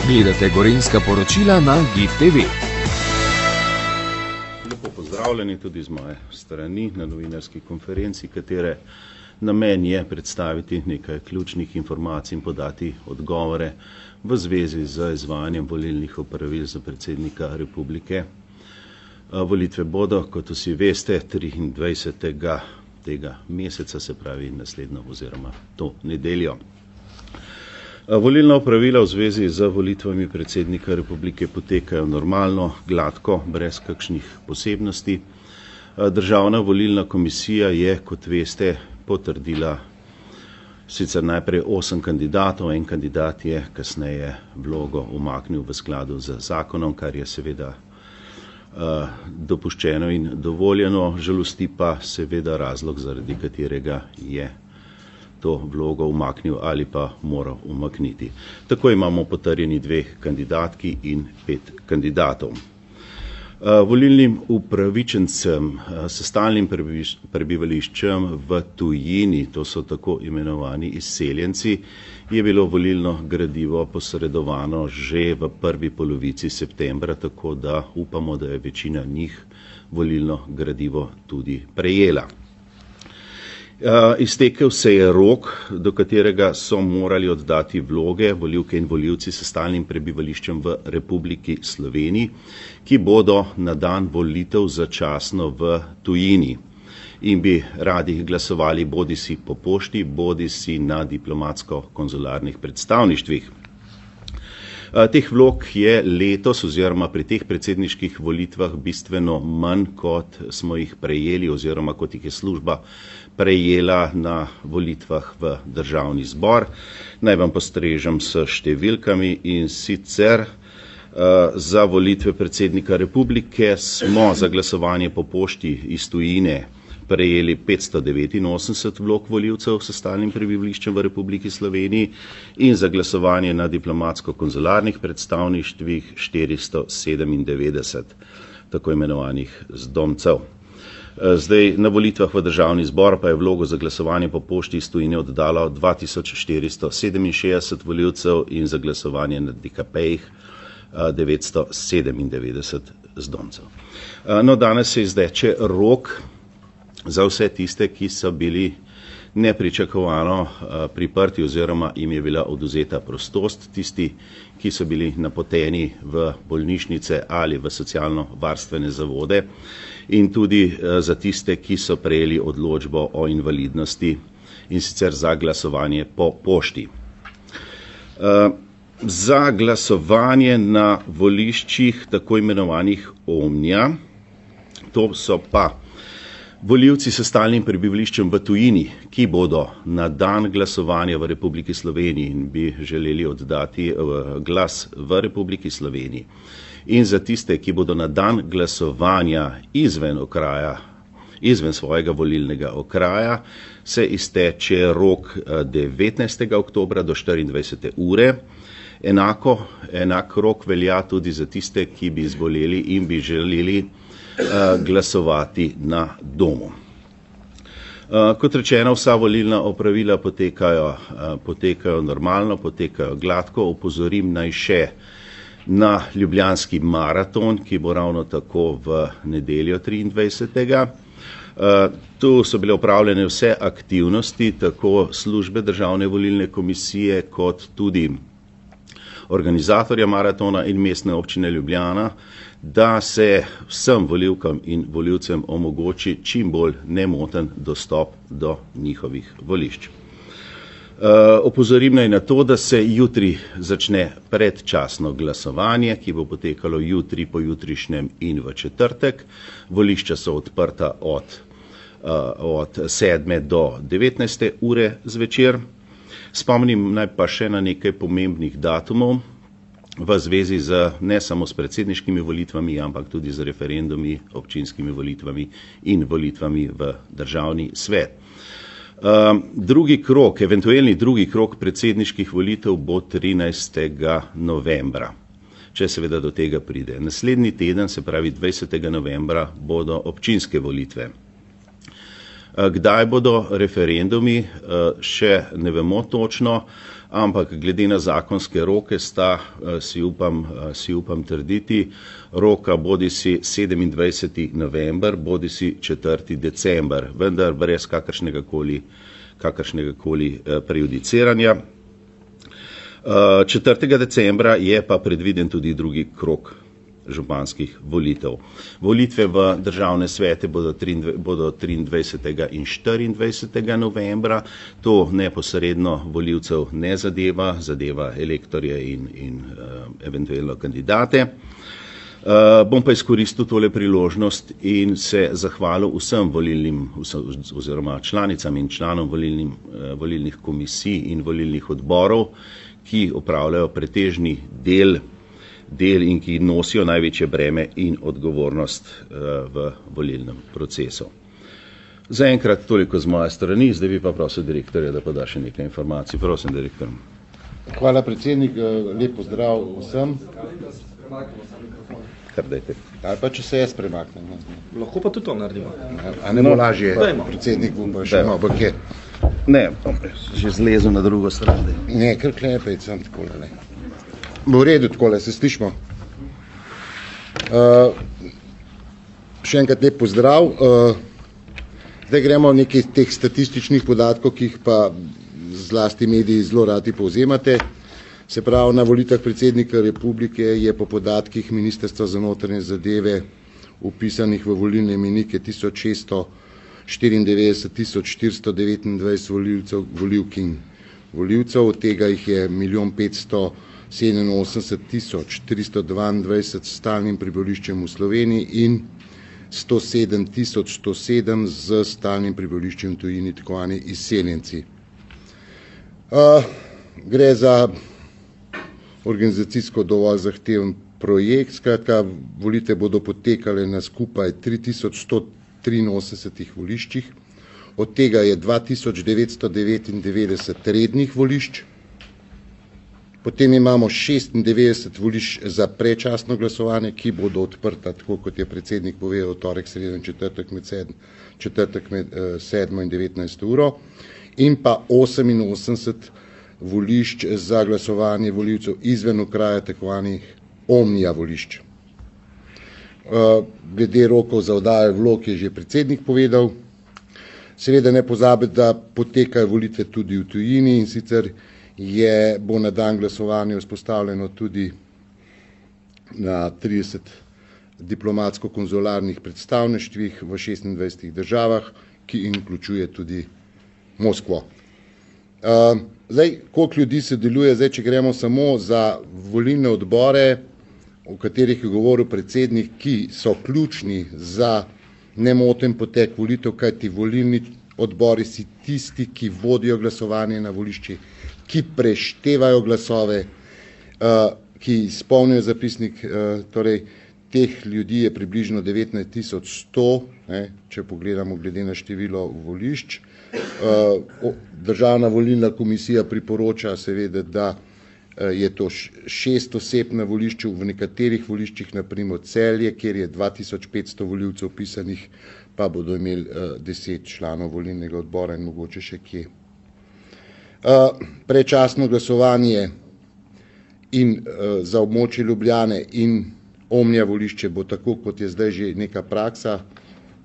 Gledate Gorenjska poročila na GIF TV. Lepo pozdravljeni tudi z moje strani na novinarski konferenci, katere namen je predstaviti nekaj ključnih informacij in podati odgovore v zvezi z izvajanjem volilnih opravil za predsednika republike. Volitve bodo, kot vsi veste, 23. tega meseca, se pravi naslednjo oziroma to nedeljo. Volilna opravila v zvezi z volitvami predsednika republike potekajo normalno, gladko, brez kakšnih posebnosti. Državna volilna komisija je, kot veste, potrdila sicer najprej 8 kandidatov, en kandidat je kasneje vlogo umaknil v skladu z zakonom, kar je seveda dopuščeno in dovoljeno, žalosti pa seveda razlog, zaradi katerega je to vlogo umaknil ali pa moral umakniti. Tako imamo potrjeni 2 kandidatki in 5 kandidatov. Volilnim upravičencem s stalnim prebivališčem v tujini, to so tako imenovani izseljenci, je bilo volilno gradivo posredovano že v prvi polovici septembra, tako da upamo, da je večina njih volilno gradivo tudi prejela. Iztekel se je rok, do katerega so morali oddati vloge volivke in volivci s stalnim prebivališčem v Republiki Sloveniji, ki bodo na dan volitev začasno v tujini in bi radi glasovali bodisi po pošti, bodisi na diplomatsko-konzularnih predstavništvih. Teh vlog je letos oziroma pri teh predsedniških volitvah bistveno manj, kot smo jih prejeli oziroma kot jih je služba prejela na volitvah v Državni zbor. Naj vam postrežem s številkami, in sicer za volitve predsednika republike smo za glasovanje po pošti iz tujine prejeli 589 vlog volivcev s stalnim prebivališčem v Republiki Sloveniji in za glasovanje na diplomatsko-konzularnih predstavništvih 497 tako imenovanih zdomcev. Zdaj, na volitvah v Državni zbor pa je vlogo za glasovanje po pošti iz tujine oddalo 2467 volivcev in za glasovanje na DKP-jih 997 zdomcev. No, danes se izteče rok za vse tiste, ki so bili nepričakovano priprti oziroma jim je bila odvzeta prostost, tisti, ki so bili napoteni v bolnišnice ali v socialno-varstvene zavode, in tudi za tiste, ki so prejeli odločbo o invalidnosti, in sicer za glasovanje po pošti. Za glasovanje na voliščih tako imenovanih omnija, to so pa volivci s stalnim prebivališčem v tujini, ki bodo na dan glasovanja v Republiki Sloveniji in bi želeli oddati glas v Republiki Sloveniji, in za tiste, ki bodo na dan glasovanja izven svojega volilnega okraja, se izteče rok 19. oktobra do 24. ure. Enak rok velja tudi za tiste, ki bi izvoleli in bi želeli glasovati na domu. Kot rečeno, vsa volilna opravila potekajo normalno, potekajo gladko. Opozorim naj še na ljubljanski maraton, ki bo ravno tako v nedeljo 23. Tu so bile opravljene vse aktivnosti, tako službe Državne volilne komisije kot tudi organizatorja maratona in Mestne občine Ljubljana, da se vsem volivkam in volivcem omogoči čim bolj nemoten dostop do njihovih volišč. Opozorim naj na to, da se jutri začne predčasno glasovanje, ki bo potekalo jutri, pojutrišnjem in v četrtek. Volišča so odprta od 7. do 19. ure zvečer. Spomnim naj pa še na nekaj pomembnih datumov v zvezi ne samo s predsedniškimi volitvami, ampak tudi z referendumi, občinskimi volitvami in volitvami v Državni svet. Eventualni drugi krog predsedniških volitev bo 13. novembra, če seveda do tega pride. Naslednji teden, se pravi 20. novembra, bodo občinske volitve. Kdaj bodo referendumi, še ne vemo točno, ampak glede na zakonske roke sta, si upam trditi, roka bodisi 27. november, bodisi 4. december, vendar brez kakršnega koli prejudiciranja. 4. decembra je pa predviden tudi drugi krog županskih volitev. Volitve v državne svete bodo 23. in 24. novembra. To neposredno volivcev ne zadeva elektorje in eventualno kandidate. Bom pa izkoristil tole priložnost in se zahvalil vsem volilnim oziroma članicam in članom volilnih komisij in volilnih odborov, ki opravljajo pretežni del in ki nosijo največje breme in odgovornost v volilnem procesu. Zaenkrat toliko z moje strani, zdaj bi pa prosil direktorja, da poda še nekaj informacij. Prosim, direktor. Hvala, predsednik, lep pozdrav vsem. Kar dajte. Ali pa če se jaz premaknem. Lahko pa tudi to naredimo. A ne bo lažje, predsednik bom pa še malo bakje. Ne, že zlezel na drugo stran. Ne, kar klepej, sem takole, ne. Bo v redu takole, se slišimo. Še enkrat lep pozdrav. Zdaj gremo nekaj teh statističnih podatkov, ki jih pa zlasti mediji zelo radi povzemate. Se pravi, na volitvah predsednika republike je po podatkih Ministrstva za notranje zadeve vpisanih v volilne imenike 1694 429 volivk in volivcev, od tega jih je 1 587 322 s stalnim prebivališčem v Sloveniji in 107 107 z stalnim prebivališčem v tujini, tako zvani izseljenci. Gre za organizacijsko dovolj zahteven projekt, skratka, volitve bodo potekale na skupaj 3183 voliščih, od tega je 2999 rednih volišč, potem imamo 96 volišč za predčasno glasovanje, ki bodo odprta, tako kot je predsednik povedal, torek, sredo in četrtek med 7 in 19 uro, in pa 88 volišč za glasovanje volivcev izven okraja, tako zvanih omnija volišč. Glede rokov za oddajo vlog je že predsednik povedal. Seveda ne pozabiti, da potekajo volitve tudi v tujini, in sicer bo na dan glasovanja vzpostavljeno tudi na 30 diplomatsko-konzularnih predstavništvih v 26 državah, ki vključuje tudi Moskvo. Zdaj, koliko ljudi se deluje, zdaj, če gremo samo za volilne odbore, o katerih je govoril predsednik, ki so ključni za nemoten potek volitev, kajti volilni odbori si tisti, ki vodijo glasovanje na volišči, ki preštevajo glasove, ki izpolnijo zapisnik, torej teh ljudi je približno 19 100, če pogledamo glede na število volišč. Državna volilna komisija priporoča seveda, da je to 6 oseb na volišču, v nekaterih voliščih, na primer Celje, kjer je 2500 volivcev vpisanih, pa bodo imeli 10 članov volilnega odbora in mogoče še kje. Predčasno glasovanje in za območje Ljubljane in omnija volišče bo tako, kot je zdaj že neka praksa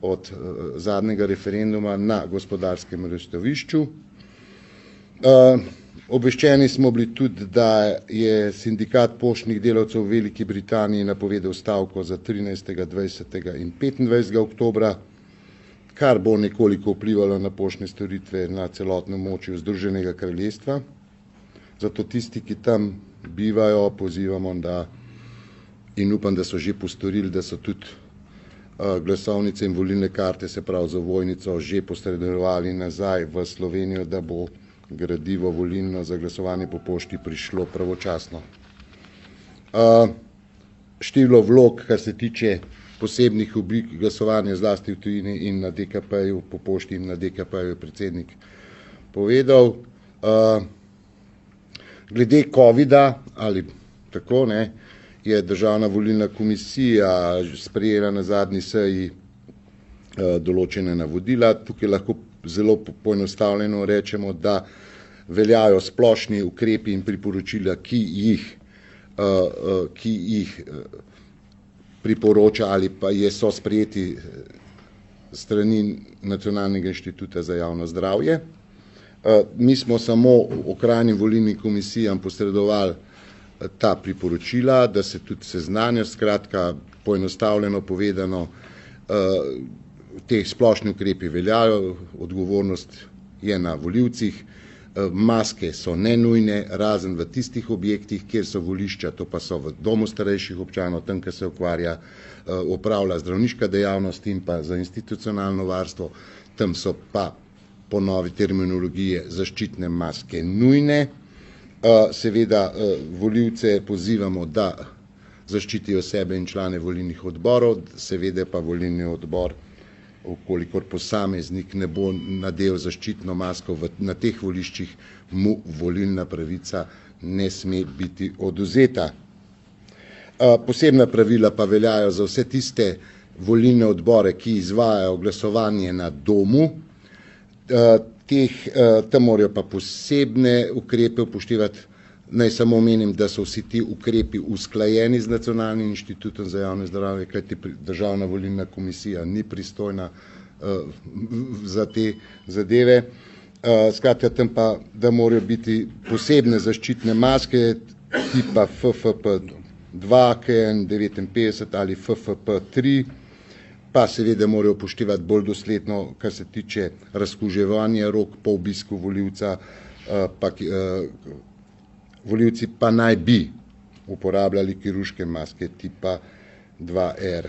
od zadnjega referenduma na Gospodarskem razstavišču. Obveščeni smo bili tudi, da je sindikat poštnih delavcev v Veliki Britaniji napovedal stavko za 13., 20. in 25. oktobra, kar bo nekoliko vplivalo na poštne storitve na celotnem območju Združenega kraljestva. Zato tisti, ki tam bivajo, pozivamo, in upam, da so že postorili, da so tudi glasovnice in volilne karte, se pravi za ovojnico, že posredovali nazaj v Slovenijo, da bo gradivo volilno za glasovanje po pošti prišlo pravočasno. Število vlog, kar se tiče posebnih oblik glasovanja, zlasti v tujini in na DKP-ju, po pošti in na DKP-ju je predsednik povedal. Glede covida, ali tako, je Državna volilna komisija sprejela na zadnji seji določene navodila. Tukaj lahko zelo poenostavljeno rečemo, da veljajo splošni ukrepi in priporočila, ki jih priporoča ali pa so sprejeti strani Nacionalnega inštituta za javno zdravje. Mi smo samo okrajnim volilnim komisijam posredovali ta priporočila, da se tudi seznanijo, skratka poenostavljeno povedano, te splošni ukrepi veljajo, odgovornost je na volivcih, maske so nenujne, razen v tistih objektih, kjer so volišča, to pa so v domu starejših občanov, tam, kjer se opravlja zdravniška dejavnost in pa za institucionalno varstvo, tam so pa po novi terminologiji zaščitne maske nujne. Seveda volivce pozivamo, da zaščitijo sebe in člane volilnih odborov, seveda pa volilni odbor, ukolikor posameznik ne bo nadel zaščitno masko na teh voliščih, mu volilna pravica ne sme biti odvzeta. Posebna pravila pa veljajo za vse tiste volilne odbore, ki izvajajo glasovanje na domu. Tam morajo pa posebne ukrepe upoštevati. Naj samo omenim, da so vsi ti ukrepi usklajeni z Nacionalnim inštitutom za javno zdravje, kajti Državna volilna komisija ni pristojna za te zadeve. Skratka, tam pa, da morajo biti posebne zaščitne maske tipa FFP2, KN59 ali FFP3, pa seveda morajo upoštevati bolj dosledno, kar se tiče razkuževanja rok po obisku volivca, volivci pa naj bi uporabljali kirurške maske tipa 2R.